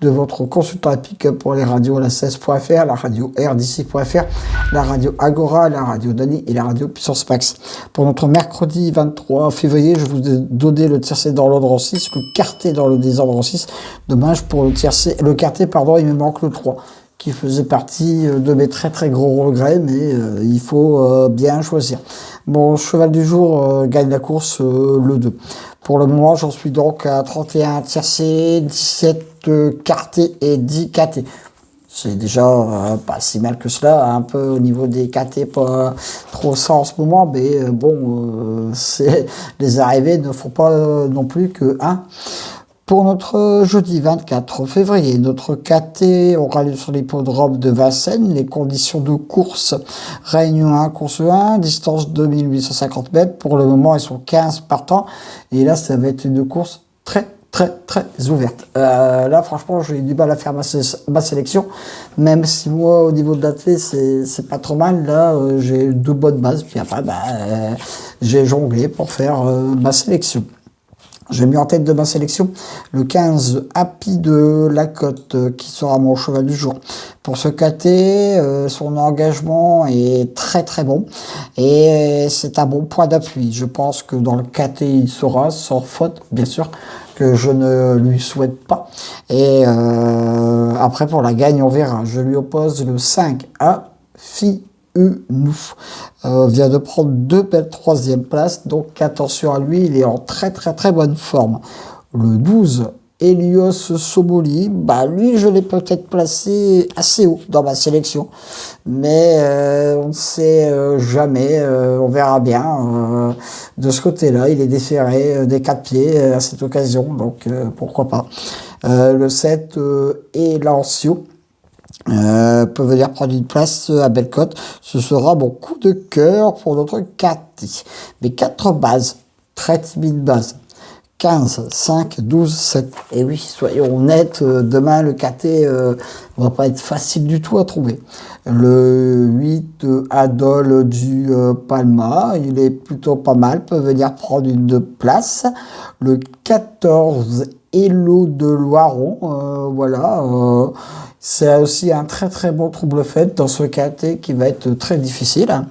de votre consultant épique pour les radios la 16.fr, la radio RDC.fr, la radio Agora, la radio Dani et la radio Puissance Max. Pour notre mercredi 23 février, je vous ai donné le tiercé dans l'ordre 6, le quartet dans le désordre 6. Dommage pour le quartet, pardon, il me manque le 3. Qui faisait partie de mes très très gros regrets, mais il faut bien choisir. Mon cheval du jour gagne la course le 2. Pour le moment, j'en suis donc à 31 tiercés, 17 quartés et 10 quartés. C'est déjà pas si mal que cela, un peu au niveau des quartés, pas trop ça en ce moment, mais bon, les arrivées ne font pas non plus que 1. Pour notre jeudi 24 février, notre KT aura lieu sur l'hippodrome de Vincennes. Les conditions de course, Réunion 1, course 1, distance 2850 mètres. Pour le moment, ils sont 15 partants. Et là, ça va être une course très ouverte. Là, franchement, j'ai eu du mal à faire ma sélection. Même si moi, au niveau de l'athlète, c'est pas trop mal. Là, j'ai 2 bonnes bases. Puis après, j'ai jonglé pour faire ma sélection. J'ai mis en tête de ma sélection le 15 Happy de la Côte qui sera mon cheval du jour. Pour ce KT, son engagement est très bon et c'est un bon point d'appui. Je pense que dans le KT, il sera sans faute, bien sûr, que je ne lui souhaite pas. Et après, pour la gagne, on verra. Je lui oppose le 5 A nous vient de prendre 2 belles 3e places, donc attention à lui, il est en très bonne forme. Le 12 Helios Somoli, lui je l'ai peut-être placé assez haut dans ma sélection, mais on ne sait jamais, on verra bien. De ce côté-là, il est déféré des 4 pieds à cette occasion, donc pourquoi pas. Le 7 et Lancio peut venir prendre une place à Bellecote. Ce sera mon coup de cœur pour notre KT. Mes 4 bases, très timides bases. 15, 5, 12, 7. Et oui, soyons honnêtes, demain le KT va pas être facile du tout à trouver. Le 8, Adol du Palma, il est plutôt pas mal, peut venir prendre une place. Le 14, Hello de Loiron, voilà. C'est aussi un très bon trouble-fête dans ce KT qui va être très difficile.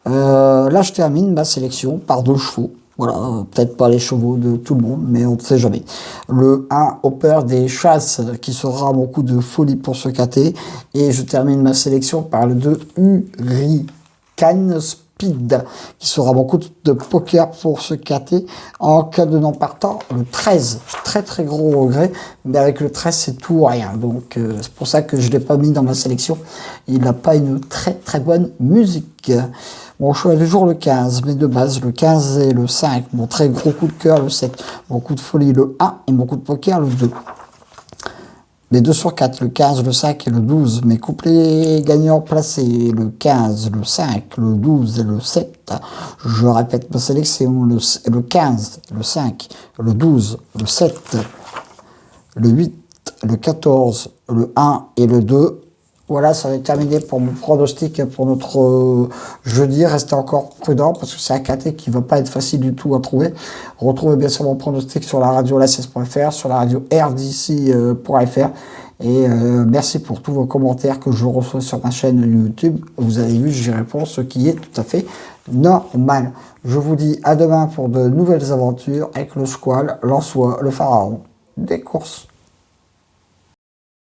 Là, je termine ma sélection par 2 chevaux. Voilà, peut-être pas les chevaux de tout le monde, mais on ne sait jamais. Le 1, Hopper des Chasses, qui sera mon coup de folie pour ce KT. Et je termine ma sélection par le 2, Hurricane Speed, qui sera mon coup de poker pour ce KT. En cas de non partant, le 13, très gros regret, mais avec le 13, c'est tout ou rien. Donc, c'est pour ça que je ne l'ai pas mis dans ma sélection. Il n'a pas une très bonne musique. Mon choix du jour, le 15, mais de base, le 15 et le 5. Mon très gros coup de cœur, le 7. Mon coup de folie, le 1. Et mon coup de poker, le 2. Les 2 sur 4, le 15, le 5 et le 12. Mes couplets gagnants placés, le 15, le 5, le 12 et le 7. Je répète ma sélection, le 15, le 5, le 12, le 7, le 8, le 14, le 1 et le 2. Voilà, ça va être terminé pour mon pronostic pour notre jeudi. Restez encore prudent parce que c'est un KT qui va pas être facile du tout à trouver. Retrouvez bien sûr mon pronostic sur la radio la16.fr, sur la radio rdc.fr. Et merci pour tous vos commentaires que je reçois sur ma chaîne YouTube. Vous avez vu, j'y réponds, ce qui est tout à fait normal. Je vous dis à demain pour de nouvelles aventures avec le squal, l'ansois, le pharaon des courses.